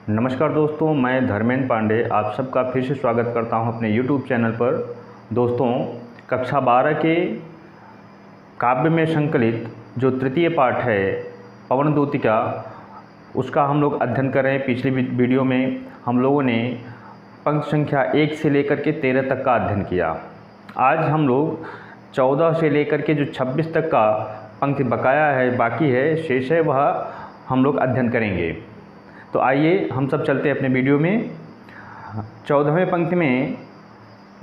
नमस्कार दोस्तों, मैं धर्मेंद्र पांडे आप सबका फिर से स्वागत करता हूं अपने YouTube चैनल पर। दोस्तों, कक्षा 12 के काव्य में संकलित जो तृतीय पाठ है पवन दूतिका, उसका हम लोग अध्ययन कर रहे हैं। पिछली वीडियो में हम लोगों ने पंक्ति संख्या 1 से लेकर के 13 तक का अध्ययन किया। आज हम लोग 14 से लेकर के जो 26 तक का पंक्ति बकाया है, बाकी है, शेष है, वह हम लोग अध्ययन करेंगे। तो आइए हम सब चलते हैं अपने वीडियो में। 14वें पंक्ति में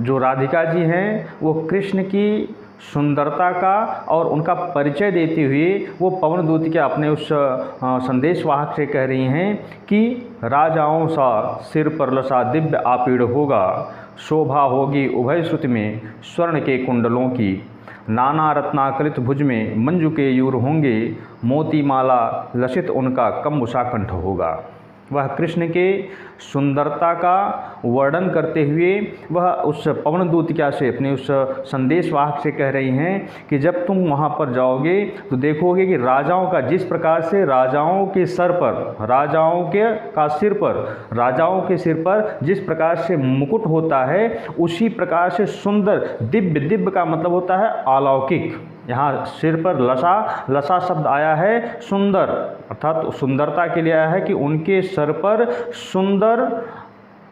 जो राधिका जी हैं वो कृष्ण की सुंदरता का और उनका परिचय देते हुए वो पवन दूतिका अपने उस संदेशवाहक से कह रही हैं कि राजाओं सा सिर पर लसा दिव्य आपीड़ होगा, शोभा होगी उभय श्रुति में स्वर्ण के कुंडलों की, नाना रत्नाकलित भुज में मंजू के यूर होंगे, मोती माला लसित उनका कम्बुसा कंठ होगा। वह कृष्ण के सुंदरता का वर्णन करते हुए वह उस पवन दूतिका से, अपने उस संदेशवाहक से कह रही हैं कि जब तुम वहाँ पर जाओगे तो देखोगे कि राजाओं का जिस प्रकार से राजाओं के सिर पर जिस प्रकार से मुकुट होता है, उसी प्रकार से सुंदर, दिव्य का मतलब होता है अलौकिक। यहाँ सिर पर लसा शब्द आया है सुंदर, अर्थात सुंदरता के लिए आया है कि उनके सर पर सुंदर,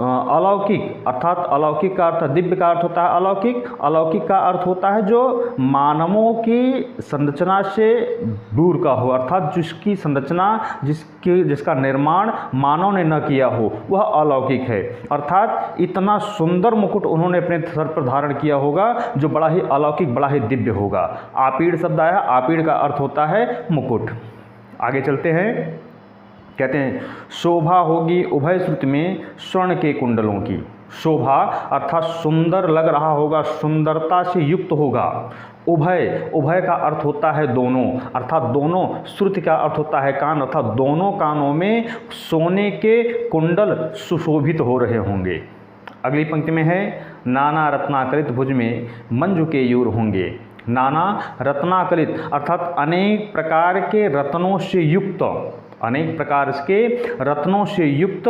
अलौकिक, अर्थात अलौकिक का अर्थ दिव्य का अर्थ होता है अलौकिक। अलौकिक का अर्थ होता है जो मानवों की संरचना से दूर का हो, अर्थात जिसकी संरचना, जिसका निर्माण मानव ने न किया हो, वह अलौकिक है। अर्थात इतना सुंदर मुकुट उन्होंने अपने सर पर धारण किया होगा जो बड़ा ही अलौकिक, बड़ा ही दिव्य होगा। आपीड़ शब्द आया, आपीड़ का अर्थ होता है मुकुट। आगे चलते हैं, कहते हैं शोभा होगी उभय श्रुति में स्वर्ण के कुंडलों की। शोभा अर्थात सुंदर लग रहा होगा, सुंदरता से युक्त होगा। उभय का अर्थ होता है दोनों, अर्थात दोनों। श्रुति का अर्थ होता है कान, अर्थात दोनों कानों में सोने के कुंडल सुशोभित हो रहे होंगे। अगली पंक्ति में है नाना रत्नाकलित भुज में मंजू के यूर होंगे। नाना रत्नाकलित अर्थात अनेक प्रकार के रत्नों से युक्त, अनेक प्रकार के रत्नों से युक्त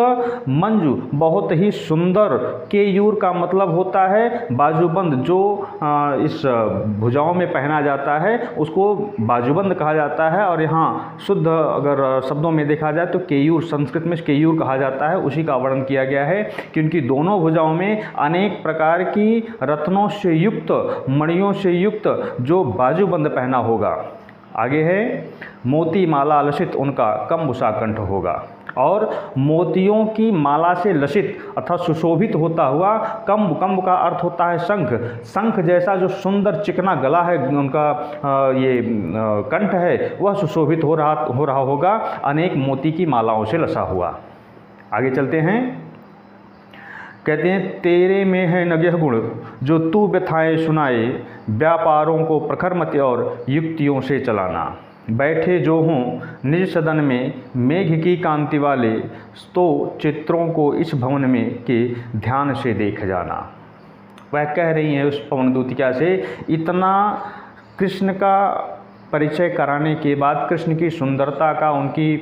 मंजू, बहुत ही सुंदर। केयूर का मतलब होता है बाजूबंद, जो इस भुजाओं में पहना जाता है उसको बाजूबंद कहा जाता है। और यहाँ शुद्ध अगर शब्दों में देखा जाए तो केयूर, संस्कृत में केयूर कहा जाता है। उसी का वर्णन किया गया है कि उनकी दोनों भुजाओं में अनेक प्रकार की रत्नों से युक्त, मणियों से युक्त जो बाजूबंद पहना होगा। आगे है मोती माला लसित उनका कम्बुसा कंठ होगा। और मोतियों की माला से लसित अर्थात सुशोभित होता हुआ, कम्ब का अर्थ होता है शंख जैसा जो सुंदर चिकना गला है उनका, ये कंठ है, वह सुशोभित हो रहा होगा अनेक मोती की मालाओं से लसा हुआ। आगे चलते हैं, कहते हैं तेरे में है नगह गुण जो तू व्यथाएं सुनाए, व्यापारों को प्रखर मति और युक्तियों से चलाना। बैठे जो हों निज सदन में मेघ की कांति वाले, तो चित्रों को इस भवन में के ध्यान से देख जाना। वह कह रही है उस पवन दूतिका से, इतना कृष्ण का परिचय कराने के बाद, कृष्ण की सुंदरता का, उनकी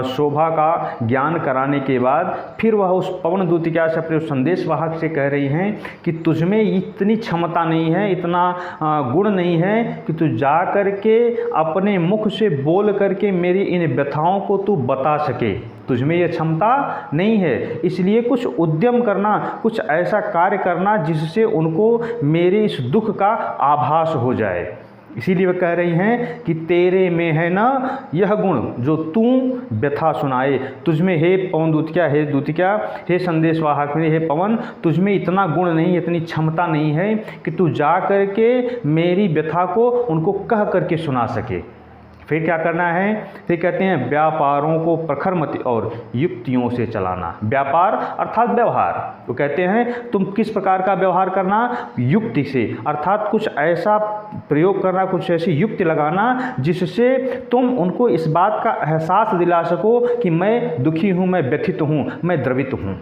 शोभा का ज्ञान कराने के बाद, फिर वह उस पवन दूतिका से, अपने संदेशवाहक से कह रही हैं कि तुझमें इतनी क्षमता नहीं है, इतना गुण नहीं है कि तू जा कर के अपने मुख से बोल करके मेरी इन व्यथाओं को तू बता सके। तुझमें यह क्षमता नहीं है, इसलिए कुछ उद्यम करना, कुछ ऐसा कार्य करना जिससे उनको मेरे इस दुख का आभास हो जाए। इसीलिए वह कह रही हैं कि तेरे में है ना यह गुण जो तू व्यथा सुनाए। तुझमें हे पवन दूतिका, हे दूतिका, हे संदेशवाहक में, हे पवन, तुझमें इतना गुण नहीं, इतनी क्षमता नहीं है कि तू जा करके मेरी व्यथा को उनको कह करके सुना सके। फिर क्या करना है, फिर कहते हैं व्यापारों को प्रखर मति और युक्तियों से चलाना। व्यापार अर्थात व्यवहार, तो कहते हैं तुम किस प्रकार का व्यवहार करना, युक्ति से, अर्थात कुछ ऐसा प्रयोग करना, कुछ ऐसी युक्ति लगाना जिससे तुम उनको इस बात का एहसास दिला सको कि मैं दुखी हूँ, मैं व्यथित हूँ, मैं द्रवित हूँ।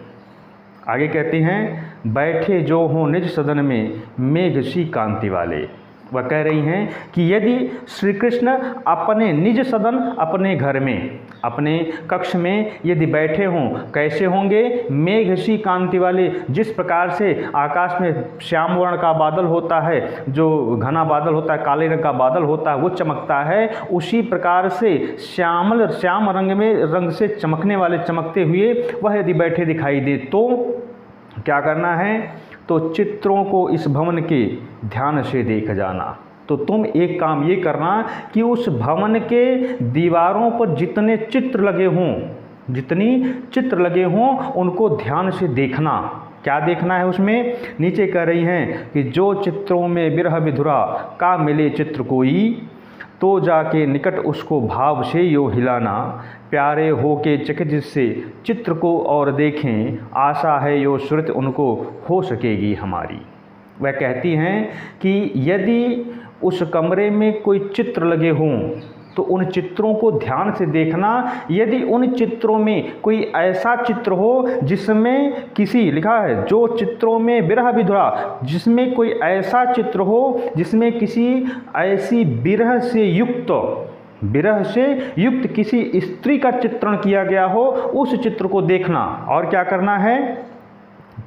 आगे कहते हैं बैठे जो हों निज सदन में मेघ सी कांति वाले। वह कह रही हैं कि यदि श्री कृष्ण अपने निज सदन, अपने घर में, अपने कक्ष में यदि बैठे हों, कैसे होंगे? मेघ सी कांति वाले, जिस प्रकार से आकाश में श्याम वर्ण का बादल होता है, जो घना बादल होता है, काले रंग का बादल होता है, वो चमकता है, उसी प्रकार से श्याम रंग से चमकने वाले, चमकते हुए वह यदि बैठे दिखाई दे तो क्या करना है? तो चित्रों को इस भवन के ध्यान से देख जाना। तो तुम एक काम ये करना कि उस भवन के दीवारों पर जितने चित्र लगे हों उनको ध्यान से देखना। क्या देखना है उसमें? नीचे कह रही हैं कि जो चित्रों में विरह विधुरा का मिले चित्र कोई, तो जाके निकट उसको भाव से यो हिलाना, प्यारे हो के चकित जिससे चित्र को और देखें, आशा है यो सुरत उनको हो सकेगी हमारी। वह कहती हैं कि यदि उस कमरे में कोई चित्र लगे हों तो उन चित्रों को ध्यान से देखना। यदि उन चित्रों में कोई ऐसा चित्र हो जिसमें किसी, लिखा है जो चित्रों में विरह विधुरा, जिसमें कोई ऐसा चित्र हो जिसमें किसी ऐसी विरह से युक्त किसी स्त्री का चित्रण किया गया हो, उस चित्र को देखना। और क्या करना है?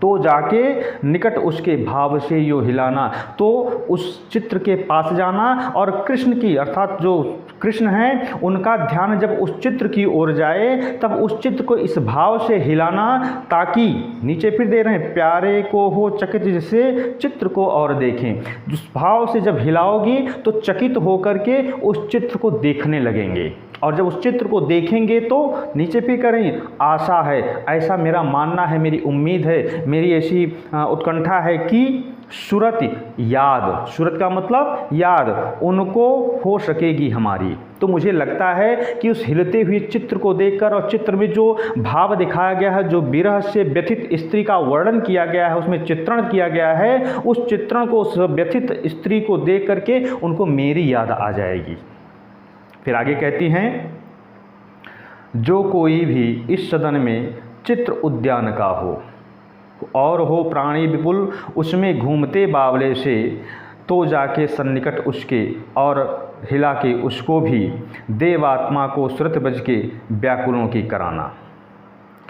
तो जाके निकट उसके भाव से यो हिलाना, तो उस चित्र के पास जाना और कृष्ण की, अर्थात जो कृष्ण हैं उनका ध्यान जब उस चित्र की ओर जाए तब उस चित्र को इस भाव से हिलाना, ताकि, नीचे फिर दे रहे हैं, प्यारे को हो चकित जिससे चित्र को और देखें। जिस भाव से जब हिलाओगी तो चकित होकर के उस चित्र को देखने लगेंगे, और जब उस चित्र को देखेंगे तो नीचे फिर करें, आशा है, ऐसा मेरा मानना है, मेरी उम्मीद है, मेरी ऐसी उत्कंठा है कि सूरत याद, सूरत का मतलब याद, उनको हो सकेगी हमारी। तो मुझे लगता है कि उस हिलते हुए चित्र को देखकर और चित्र में जो भाव दिखाया गया है, जो विरह से व्यथित स्त्री का वर्णन किया गया है, उसमें चित्रण किया गया है, उस चित्रण को, उस व्यथित स्त्री को देख करके उनको मेरी याद आ जाएगी। फिर आगे कहती हैं, जो कोई भी इस सदन में चित्र उद्यान का हो और हो प्राणी विपुल उसमें घूमते बावले से, तो जाके सन्निकट उसके और हिला के उसको भी देवात्मा को श्रुत बज के व्याकुलों की कराना।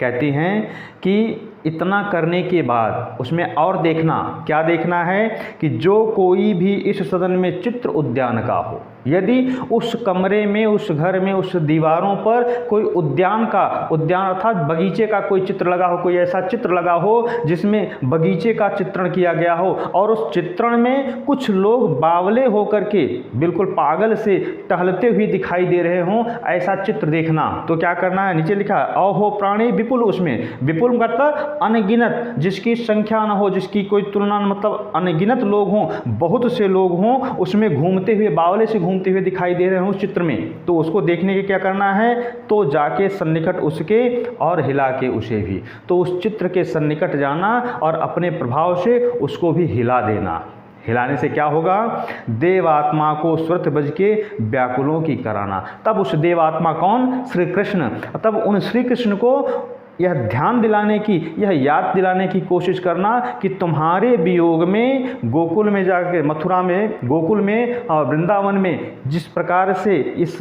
कहती हैं कि इतना करने के बाद उसमें और देखना, क्या देखना है? कि जो कोई भी इस सदन में चित्र उद्यान का हो, यदि उस कमरे में, उस घर में, उस दीवारों पर कोई उद्यान अर्थात बगीचे का कोई चित्र लगा हो, कोई ऐसा चित्र लगा हो जिसमें बगीचे का चित्रण किया गया हो, और उस चित्रण में कुछ लोग बावले होकर के बिल्कुल पागल से टहलते हुए दिखाई दे रहे हों, ऐसा चित्र देखना। तो क्या करना है? नीचे लिखा है, अहो प्राणी विपुल, उसमें विपुल मतलब अनगिनत, जिसकी संख्या न हो, जिसकी कोई तुलना न, मतलब अनगिनत लोग हों, बहुत से लोग हों, उसमें घूमते हुए, बावले से घूमते हुए दिखाई दे रहे हों उस चित्र में। तो उसको देखने के क्या करना है? तो जाके सन्निकट उसके और हिला के उसे भी, तो उस चित्र के सन्निकट जाना और अपने प्रभाव से उसको भी हिला देना। हिलाने से क्या होगा? देवात्मा को श्रुत बज के व्याकुलों की कराना। तब उस देवात्मा कौन? श्री कृष्ण। तब उन श्री कृष्ण को यह ध्यान दिलाने की, यह याद दिलाने की कोशिश करना कि तुम्हारे वियोग में गोकुल में जाकर, मथुरा में, गोकुल में और वृंदावन में जिस प्रकार से इस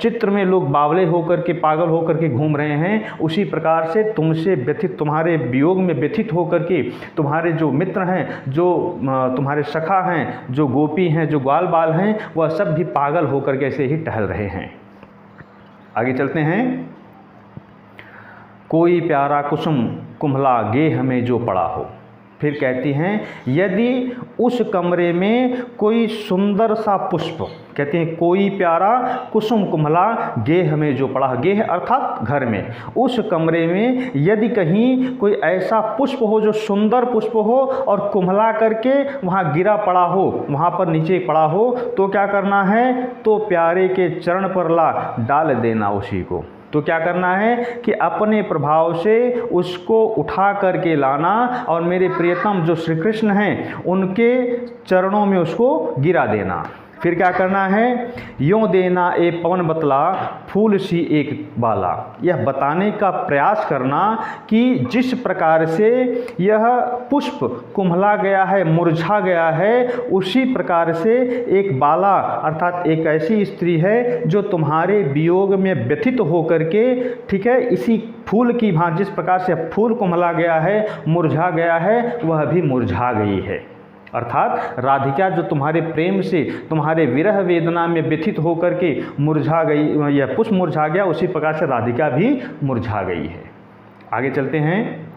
चित्र में लोग बावले होकर के, पागल होकर के घूम रहे हैं, उसी प्रकार से तुमसे व्यथित, तुम्हारे वियोग में व्यथित होकर के तुम्हारे जो मित्र हैं, जो तुम्हारे सखा हैं, जो गोपी हैं, जो ग्वाल बाल हैं, वह सब भी पागल होकर के ऐसे ही टहल रहे हैं। आगे चलते हैं। कोई प्यारा कुसुम कुम्हला गेह में जो पड़ा हो। फिर कहती हैं, यदि उस कमरे में कोई सुंदर सा पुष्प, कहते हैं कोई प्यारा कुसुम कुम्हला गेह में जो पड़ा, गेह अर्थात घर में, उस कमरे में यदि कहीं कोई ऐसा पुष्प हो जो सुंदर पुष्प हो और कुम्हला करके वहाँ गिरा पड़ा हो, वहाँ पर नीचे पड़ा हो, तो क्या करना है? तो प्यारे के चरण पर ला डाल देना उसी को। तो क्या करना है कि अपने प्रभाव से उसको उठा करके लाना और मेरे प्रियतम जो श्री कृष्ण हैं उनके चरणों में उसको गिरा देना। फिर क्या करना है, यों देना ए पवन बतला फूल सी एक बाला। यह बताने का प्रयास करना कि जिस प्रकार से यह पुष्प कुम्हला गया है, मुरझा गया है, उसी प्रकार से एक बाला अर्थात एक ऐसी स्त्री है जो तुम्हारे वियोग में व्यथित होकर के, ठीक है, इसी फूल की भांति जिस प्रकार से फूल कुम्हला गया है, मुरझा गया है, वह भी मुरझा गई है। अर्थात राधिका जो तुम्हारे प्रेम से, तुम्हारे विरह वेदना में व्यथित होकर के मुरझा गई, यह पुष्प मुरझा गया, उसी प्रकार से राधिका भी मुरझा गई है। आगे चलते हैं।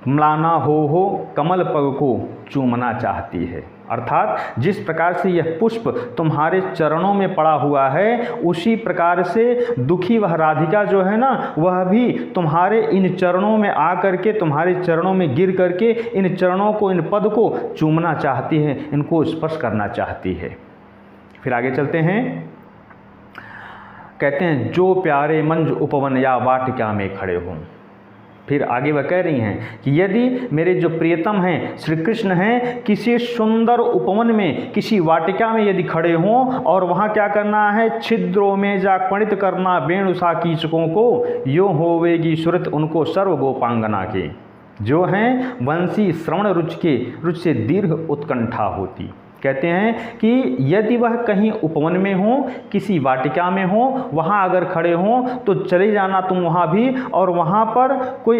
म्लाना हो कमल पग को चूमना चाहती है। अर्थात जिस प्रकार से यह पुष्प तुम्हारे चरणों में पड़ा हुआ है, उसी प्रकार से दुखी वह राधिका जो है ना, वह भी तुम्हारे इन चरणों में आकर के, तुम्हारे चरणों में गिर करके इन चरणों को, इन पद को चूमना चाहती है, इनको स्पर्श करना चाहती है। फिर आगे चलते हैं। कहते हैं जो प्यारे मंज उपवन या वाटिका में खड़े हों। फिर आगे वह कह रही हैं कि यदि मेरे जो प्रियतम हैं श्री कृष्ण हैं, किसी सुंदर उपवन में, किसी वाटिका में यदि खड़े हों, और वहाँ क्या करना है, छिद्रों में जा पणित करना वेणुसा कीचकों को, यो होवेगी सुरत उनको सर्व गोपांगना के। जो हैं वंशी श्रवण रुचि से दीर्घ उत्कंठा होती। कहते हैं कि यदि वह कहीं उपवन में हो, किसी वाटिका में हो, वहाँ अगर खड़े हों तो चले जाना तुम वहाँ भी, और वहाँ पर कोई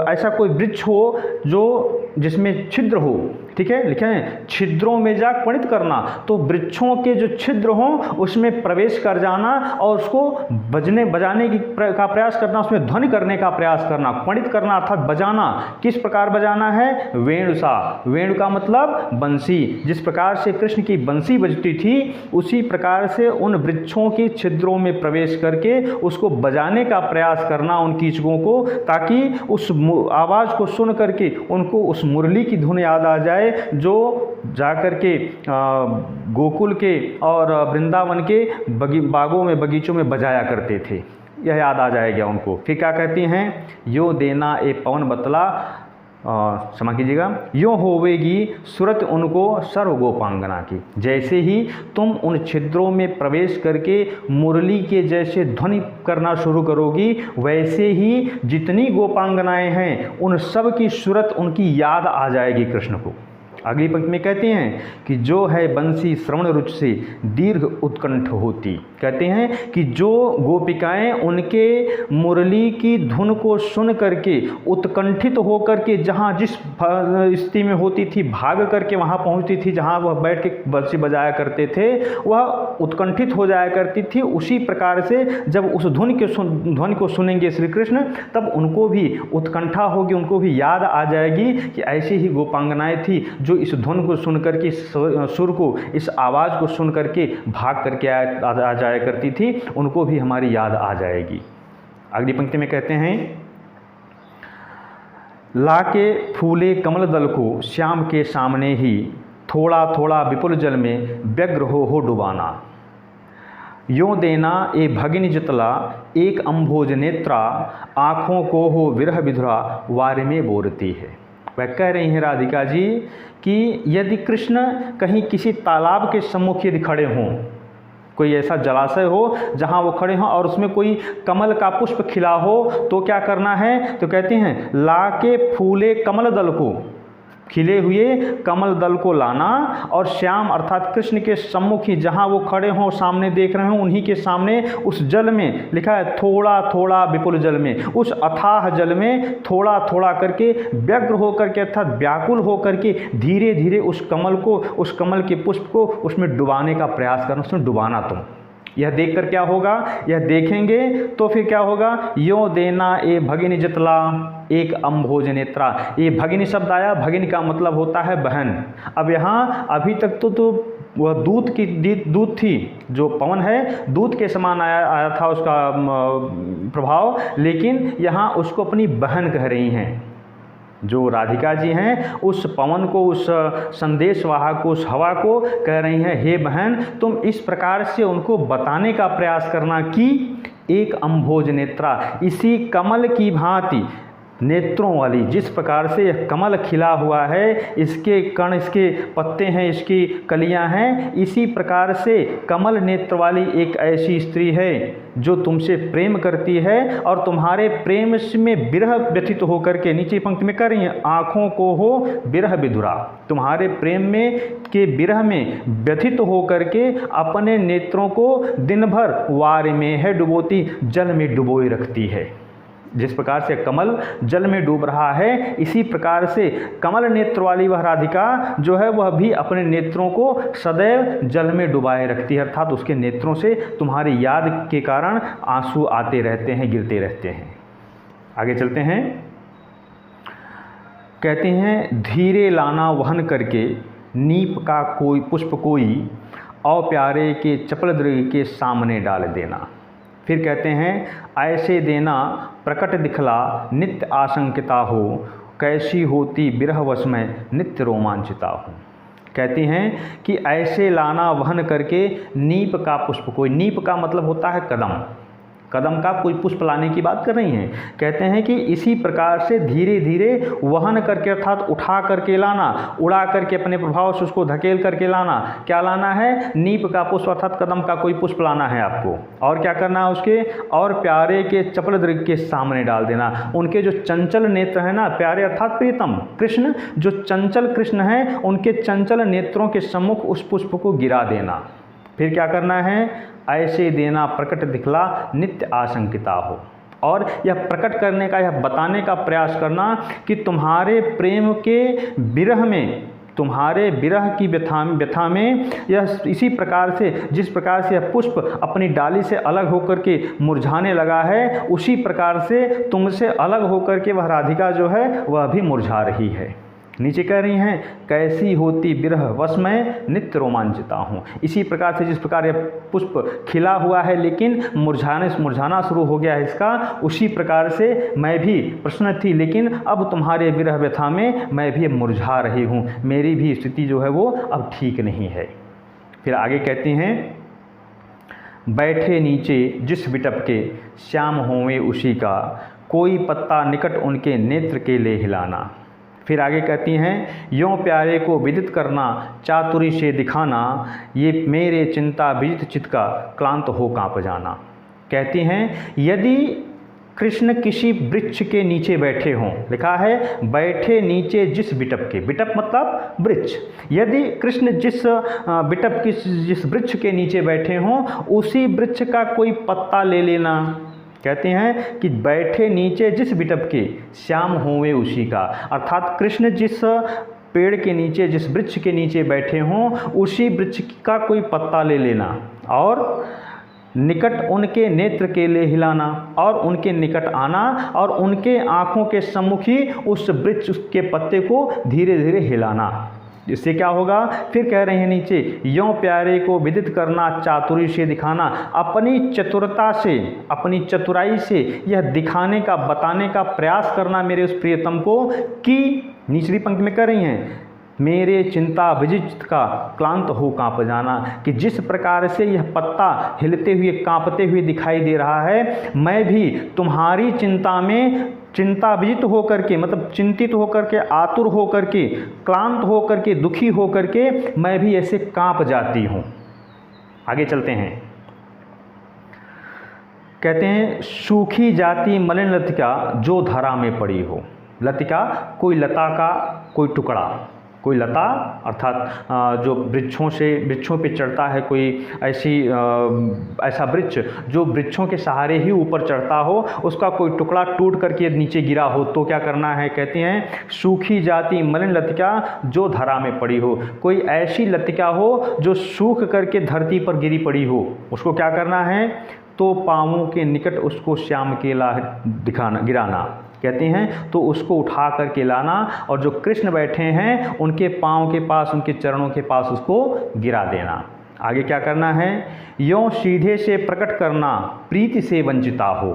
ऐसा कोई वृक्ष हो जो जिसमें छिद्र हो, ठीक है, लिखे हैं छिद्रों में जा पणित करना, तो वृक्षों के जो छिद्र हों उसमें प्रवेश कर जाना और उसको बजाने का प्रयास करना, उसमें ध्वनि करने का प्रयास करना। पणित करना अर्थात बजाना। किस प्रकार बजाना है, वेणुसा। वेणु का मतलब बंसी। जिस प्रकार से कृष्ण की बंसी बजती थी, उसी प्रकार से उन वृक्षों के छिद्रों में प्रवेश करके उसको बजाने का प्रयास करना उन कीचकों को, ताकि उस आवाज़ को सुन करके उनको उस मुरली की धुन याद आ जाए जो जाकर के गोकुल के और वृंदावन के बागों में, बगीचों में बजाया करते थे। यह याद आ जाएगा उनको। फिर क्या कहती हैं, यो देना ए पवन बतला, क्षमा कीजिएगा, यो होवेगी सुरत उनको सर्व गोपांगना की। जैसे ही तुम उन छिद्रों में प्रवेश करके मुरली के जैसे ध्वनि करना शुरू करोगी, वैसे ही जितनी गोपांगनाएं हैं उन सब की सूरत, उनकी याद आ जाएगी कृष्ण को। अगली पंक्ति में कहते हैं कि जो है बंसी श्रवण रुचि से दीर्घ उत्कंठ होती। कहते हैं कि जो गोपिकाएं उनके मुरली की धुन को सुन करके उत्कंठित होकर के जहाँ जिस स्थिति में होती थी, भाग करके वहाँ पहुँचती थी जहाँ वह बैठ के बंसी बजाया करते थे, वह उत्कंठित हो जाया करती थी। उसी प्रकार से जब उस ध्वनि को सुनेंगे श्री कृष्ण, तब उनको भी उत्कंठा होगी, उनको भी याद आ जाएगी कि ऐसी ही गोपांगनाएं थी जो इस धुन को सुन करके, सुर को, इस आवाज़ को सुन करके भाग करके आ जाया करती थी, उनको भी हमारी याद आ जाएगी। अगली पंक्ति में कहते हैं, लाके फूले कमल दल को श्याम के सामने ही थोड़ा थोड़ा विपुल जल में व्यग्र हो डुबाना। यों देना ए भगिनी जतला एक अम्भोज नेत्रा, आँखों को हो विरह विधुरा वारे में बोरती है। वह कह रही हैं राधिका जी कि यदि कृष्ण कहीं किसी तालाब के सम्मुख यदि खड़े हों, कोई ऐसा जलाशय हो जहाँ वो खड़े हों और उसमें कोई कमल का पुष्प खिला हो, तो क्या करना है, तो कहते हैं लाके फूले कमल दल को, खिले हुए कमल दल को लाना, और श्याम अर्थात कृष्ण के सम्मुख ही जहाँ वो खड़े हों, सामने देख रहे हों, उन्हीं के सामने उस जल में, लिखा है थोड़ा थोड़ा विपुल जल में, उस अथाह जल में थोड़ा थोड़ा करके व्यग्र होकर के अर्थात व्याकुल होकर के धीरे धीरे उस कमल को, उस कमल के पुष्प को उसमें डुबाने का प्रयास करना, उसमें डुबाना तुम। यह देखकर क्या होगा, यह देखेंगे तो फिर क्या होगा, यो देना ए भगिनी जतला एक अम्भोज नेत्रा। ये भगिनी शब्द आया, भगिनी का मतलब होता है बहन। अब यहाँ अभी तक तो वह दूध थी, जो पवन है दूध के समान आया था उसका प्रभाव, लेकिन यहाँ उसको अपनी बहन कह रही हैं। जो राधिका जी हैं उस पवन को, उस संदेश वाहक को, उस हवा को कह रही हैं, हे बहन तुम इस प्रकार से उनको बताने का प्रयास करना कि एक अम्भोज नेत्रा, इसी कमल की भांति नेत्रों वाली, जिस प्रकार से यह कमल खिला हुआ है, इसके कण, इसके पत्ते हैं, इसकी कलियां हैं, इसी प्रकार से कमल नेत्र वाली एक ऐसी स्त्री है जो तुमसे प्रेम करती है और तुम्हारे प्रेम में विरह व्यथित होकर के, नीचे पंक्ति में कर रही है, आँखों को हो विरह विधुरा, तुम्हारे प्रेम में के विरह में व्यथित होकर के अपने नेत्रों को दिन भर वार में है डुबोती, जल में डुबोए रखती है। जिस प्रकार से कमल जल में डूब रहा है, इसी प्रकार से कमल नेत्र वाली वह राधिका जो है वह भी अपने नेत्रों को सदैव जल में डुबाए रखती है, अर्थात उसके नेत्रों से तुम्हारी याद के कारण आंसू आते रहते हैं, गिरते रहते हैं। आगे चलते हैं, कहते हैं धीरे लाना वहन करके नीप का कोई पुष्प कोई, और प्यारे के चपल दृग के सामने डाल देना। फिर कहते हैं ऐसे देना प्रकट दिखला नित्य आशंकिता हो, कैसी होती विरह वश में नित्य रोमांचिता हो। कहती हैं कि ऐसे लाना वहन करके नीप का पुष्प कोई, नीप का मतलब होता है कदम, कदम का कोई पुष्प लाने की बात कर रही हैं। कहते हैं कि इसी प्रकार से धीरे धीरे वहन करके, अर्थात उठा करके लाना, उड़ा करके अपने प्रभाव से उसको धकेल करके लाना। क्या लाना है? नीप का पुष्प अर्थात कदम का कोई पुष्प लाना है आपको। और क्या करना है उसके? और प्यारे के चपल दृग के सामने डाल देना। उनके जो चंचल नेत्र है ना, प्यारे अर्थात प्रीतम कृष्ण, जो चंचल कृष्ण हैं, उनके चंचल नेत्रों के सम्मुख उस पुष्प को गिरा देना। फिर क्या करना है? ऐसे देना प्रकट दिखला नित्य आशंकिता हो। और यह प्रकट करने का, यह बताने का प्रयास करना कि तुम्हारे प्रेम के विरह में, तुम्हारे विरह की व्यथा में यह इसी प्रकार से, जिस प्रकार से यह पुष्प अपनी डाली से अलग होकर के मुरझाने लगा है, उसी प्रकार से तुमसे अलग होकर के वह राधिका जो है वह भी मुरझा रही है। नीचे कह रही हैं कैसी होती विरह वश में नित्य रोमांचिता हूँ। इसी प्रकार से जिस प्रकार यह पुष्प खिला हुआ है लेकिन मुरझाना शुरू हो गया है इसका, उसी प्रकार से मैं भी प्रसन्न थी, लेकिन अब तुम्हारे विरह व्यथा में मैं भी मुरझा रही हूँ, मेरी भी स्थिति जो है वो अब ठीक नहीं है। फिर आगे कहती हैं बैठे नीचे जिस बिटप के श्याम होवे उसी का, कोई पत्ता निकट उनके नेत्र के ले हिलाना। फिर आगे कहती हैं यों प्यारे को विदित करना चातुरी से दिखाना, ये मेरे चिंता विजित चित्त का क्लांत हो काँप जाना। कहती हैं यदि कृष्ण किसी वृक्ष के नीचे बैठे हों, लिखा है बैठे नीचे जिस बिटप के, बिटप मतलब वृक्ष, यदि कृष्ण जिस बिटप की, जिस वृक्ष के नीचे बैठे हों, उसी वृक्ष का कोई पत्ता ले लेना। कहते हैं कि बैठे नीचे जिस बिटप के श्याम होवे उसी का, अर्थात कृष्ण जिस पेड़ के नीचे, जिस वृक्ष के नीचे बैठे हों, उसी वृक्ष का कोई पत्ता ले लेना और निकट उनके नेत्र के ले हिलाना, और उनके निकट आना और उनके आँखों के सम्मुख ही उस वृक्ष के पत्ते को धीरे धीरे हिलाना। इससे क्या होगा? फिर कह रहे हैं नीचे यों प्यारे को विदित करना चातुरी से दिखाना, अपनी चतुरता से, अपनी चतुराई से यह दिखाने का, बताने का प्रयास करना मेरे उस प्रियतम को कि, निचली पंक्ति में कह रही हैं मेरे चिंता विजित का क्लांत हो काँप जाना, कि जिस प्रकार से यह पत्ता हिलते हुए काँपते हुए दिखाई दे रहा है, मैं भी तुम्हारी चिंता में चिंता विजित होकर के, मतलब चिंतित होकर के, आतुर होकर के, क्लांत होकर के, दुखी होकर के मैं भी ऐसे काँप जाती हूँ। आगे चलते हैं, कहते हैं सूखी जाती मलिन लतिका जो धरा में पड़ी हो। लतिका कोई लता का कोई टुकड़ा, कोई लता अर्थात जो वृक्षों पे चढ़ता है, कोई ऐसा वृक्ष जो वृक्षों के सहारे ही ऊपर चढ़ता हो, उसका कोई टुकड़ा टूट करके नीचे गिरा हो तो क्या करना है? कहते हैं सूखी जाती मलिन लतिका जो धरा में पड़ी हो। कोई ऐसी लतिका हो जो सूख करके धरती पर गिरी पड़ी हो, उसको क्या करना है? तो पाँवों के निकट उसको श्याम केला दिखाना, गिराना। कहते हैं तो उसको उठा करके लाना और जो कृष्ण बैठे हैं उनके पाँव के पास, उनके चरणों के पास उसको गिरा देना। आगे क्या करना है? यों सीधे से प्रकट करना प्रीति से वंचिता हो।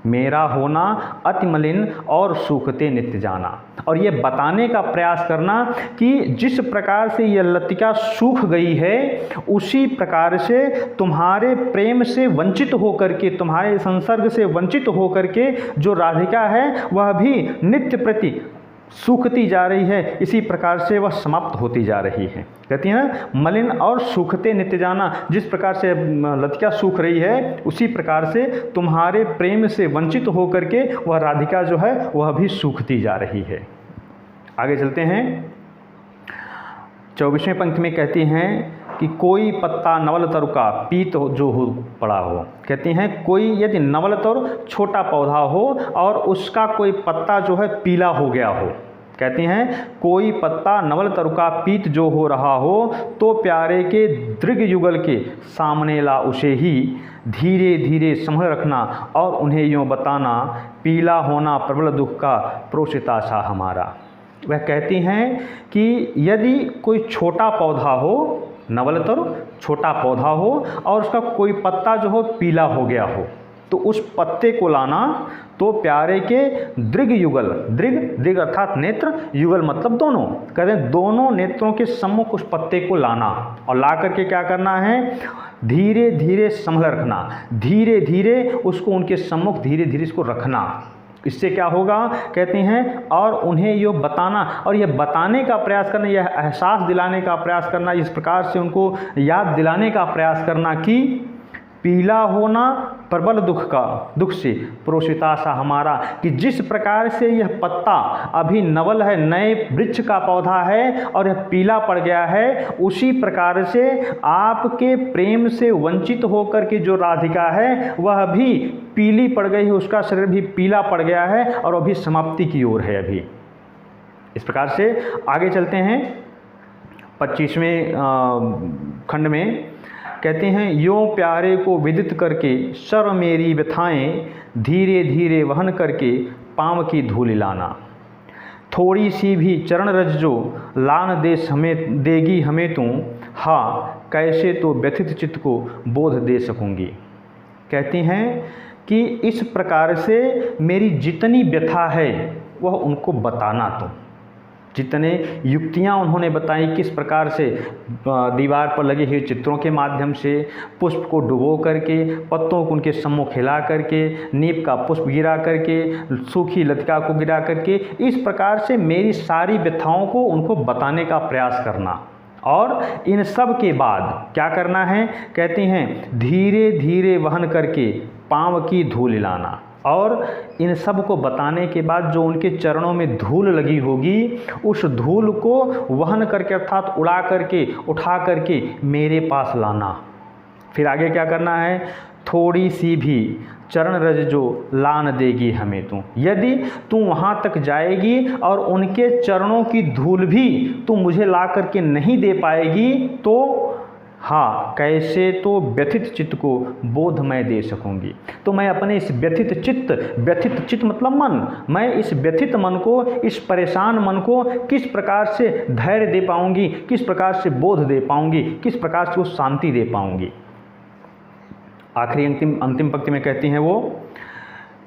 मेरा होना अति मलिन और सूखते नित्य जाना। और ये बताने का प्रयास करना कि जिस प्रकार से यह लतिका सूख गई है उसी प्रकार से तुम्हारे प्रेम से वंचित होकर के, तुम्हारे संसर्ग से वंचित होकर के जो राधिका है वह भी नित्य प्रति सूखती जा रही है, इसी प्रकार से वह समाप्त होती जा रही है। कहती है ना, मलिन और सूखते नित्य जाना। जिस प्रकार से लतिका सूख रही है उसी प्रकार से तुम्हारे प्रेम से वंचित होकर के वह राधिका जो है वह भी सूखती जा रही है। आगे चलते हैं। 24वें पंक्ति में कहती हैं कि कोई पत्ता नवल तरु का पीत जो हो पड़ा हो। कहती हैं कोई यदि नवल तरु छोटा पौधा हो और उसका कोई पत्ता जो है पीला हो गया हो, कहती हैं कोई पत्ता नवल तरु का पीत जो हो रहा हो तो प्यारे के दृग युगल के सामने ला उसे ही धीरे धीरे संभल रखना और उन्हें यूँ बताना, पीला होना प्रबल दुख का प्रोषिता सा हमारा। वह कहती हैं कि यदि कोई छोटा पौधा हो, नवल तरु छोटा पौधा हो और उसका कोई पत्ता जो हो पीला हो गया हो, तो उस पत्ते को लाना तो प्यारे के दृग युगल, दृग अर्थात नेत्र, युगल मतलब दोनों, कहते हैं दोनों नेत्रों के सम्मुख उस पत्ते को लाना और ला करके क्या करना है, धीरे धीरे संभल रखना, धीरे धीरे उसको उनके सम्मुख धीरे धीरे इसको रखना। इससे क्या होगा, कहते हैं और उन्हें यो बताना, और यह बताने का प्रयास करना, यह एहसास दिलाने का प्रयास करना, इस प्रकार से उनको याद दिलाने का प्रयास करना कि पीला होना प्रबल दुख से प्रोषिता सा हमारा, कि जिस प्रकार से यह पत्ता अभी नवल है, नए वृक्ष का पौधा है और यह पीला पड़ गया है, उसी प्रकार से आपके प्रेम से वंचित होकर के जो राधिका है वह भी पीली पड़ गई है, उसका शरीर भी पीला पड़ गया है और अभी समाप्ति की ओर है। अभी इस प्रकार से आगे चलते हैं 25वें खंड में। कहते हैं यों प्यारे को विदित करके सर्व मेरी व्यथाएं धीरे धीरे वहन करके पाँव की धूल लाना, थोड़ी सी भी चरण रज जो लान देगी हमें तू, हाँ कैसे तो व्यथित चित्त को बोध दे सकूंगी। कहती हैं कि इस प्रकार से मेरी जितनी व्यथा है वह उनको बताना, तो जितने युक्तियाँ उन्होंने बताई, किस प्रकार से दीवार पर लगे हुए चित्रों के माध्यम से पुष्प को डुबो करके, पत्तों को उनके सम्मुख हिला करके, नीम का पुष्प गिरा करके, सूखी लतिका को गिरा करके, इस प्रकार से मेरी सारी व्यथाओं को उनको बताने का प्रयास करना। और इन सब के बाद क्या करना है, कहती हैं धीरे धीरे वहन करके पाँव की धूल लाना। और इन सब को बताने के बाद जो उनके चरणों में धूल लगी होगी उस धूल को वहन करके अर्थात उड़ा करके, उठा करके मेरे पास लाना। फिर आगे क्या करना है, थोड़ी सी भी चरण रज जो लान देगी हमें तू, यदि तू वहाँ तक जाएगी और उनके चरणों की धूल भी तू मुझे ला करके नहीं दे पाएगी तो हाँ कैसे तो व्यथित चित्त को बोध मैं दे सकूंगी। तो मैं अपने इस व्यथित चित्त मतलब मन, मैं इस व्यथित मन को, इस परेशान मन को किस प्रकार से धैर्य दे पाऊंगी, किस प्रकार से बोध दे पाऊंगी, किस प्रकार से वो शांति दे पाऊंगी। आखिरी अंतिम पंक्ति में कहती हैं वो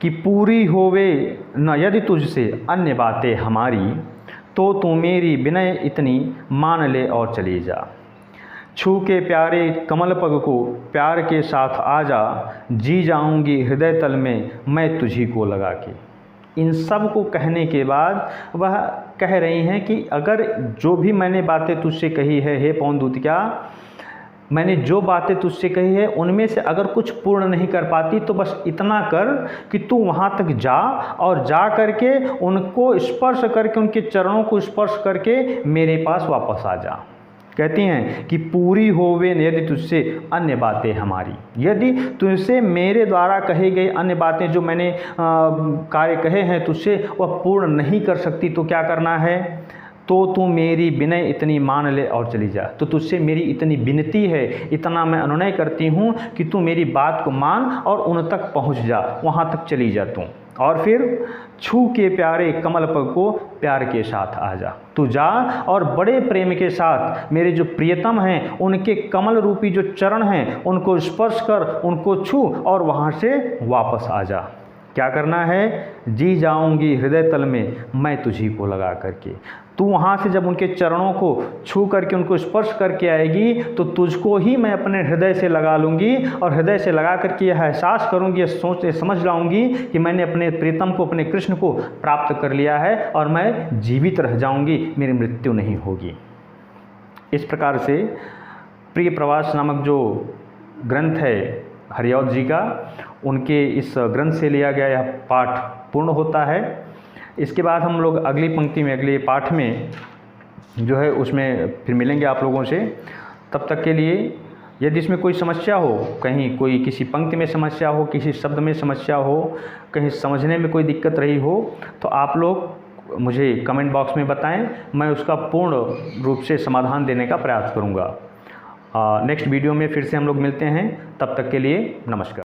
कि पूरी होवे न यदि तुझसे अन्य बातें हमारी, तो तू मेरी विनय इतनी मान ले और चली जा। छू के प्यारे कमल पग को प्यार के साथ आ जा, जी जाऊंगी हृदय तल में मैं तुझी को लगा के। इन सब को कहने के बाद वह कह रही हैं कि अगर जो भी मैंने बातें तुझसे कही है हे पवन दूतिका, मैंने जो बातें तुझसे कही है उनमें से अगर कुछ पूर्ण नहीं कर पाती तो बस इतना कर कि तू वहाँ तक जा और जा करके उनको स्पर्श करके, उनके चरणों को स्पर्श करके मेरे पास वापस आ जा। कहती हैं कि पूरी होवे यदि तुझसे अन्य बातें हमारी, यदि तुझसे मेरे द्वारा कहे गए अन्य बातें जो मैंने कार्य कहे हैं तुझसे वह पूर्ण नहीं कर सकती तो क्या करना है, तो तू मेरी विनय इतनी मान ले और चली जा। तो तुझसे मेरी इतनी विनती है, इतना मैं अनुनय करती हूँ कि तू मेरी बात को मान और उन तक पहुँच जा, वहाँ तक चली जा तू। और फिर छू के प्यारे कमल पग को प्यार के साथ आ जा, तू जा और बड़े प्रेम के साथ मेरे जो प्रियतम हैं उनके कमल रूपी जो चरण हैं उनको स्पर्श कर, उनको छू और वहाँ से वापस आ जा। क्या करना है? जी जाऊंगी हृदय तल में मैं तुझी को लगा करके। तू वहाँ से जब उनके चरणों को छू करके उनको स्पर्श करके आएगी तो तुझको ही मैं अपने हृदय से लगा लूँगी और हृदय से लगा करके यह एहसास करूँगी, ये समझ लाऊंगी कि मैंने अपने प्रीतम को, अपने कृष्ण को प्राप्त कर लिया है और मैं जीवित रह जाऊँगी, मेरी मृत्यु नहीं होगी। इस प्रकार से प्रिय प्रवास नामक जो ग्रंथ है हरिऔध जी का, उनके इस ग्रंथ से लिया गया यह पाठ पूर्ण होता है। इसके बाद हम लोग अगली पंक्ति में, अगले पाठ में जो है उसमें फिर मिलेंगे आप लोगों से। तब तक के लिए यदि इसमें कोई समस्या हो, कहीं कोई किसी पंक्ति में समस्या हो, किसी शब्द में समस्या हो, कहीं समझने में कोई दिक्कत रही हो, तो आप लोग मुझे कमेंट बॉक्स में बताएं, मैं उसका पूर्ण रूप से समाधान देने का प्रयास करूँगा। नेक्स्ट वीडियो में फिर से हम लोग मिलते हैं, तब तक के लिए नमस्कार।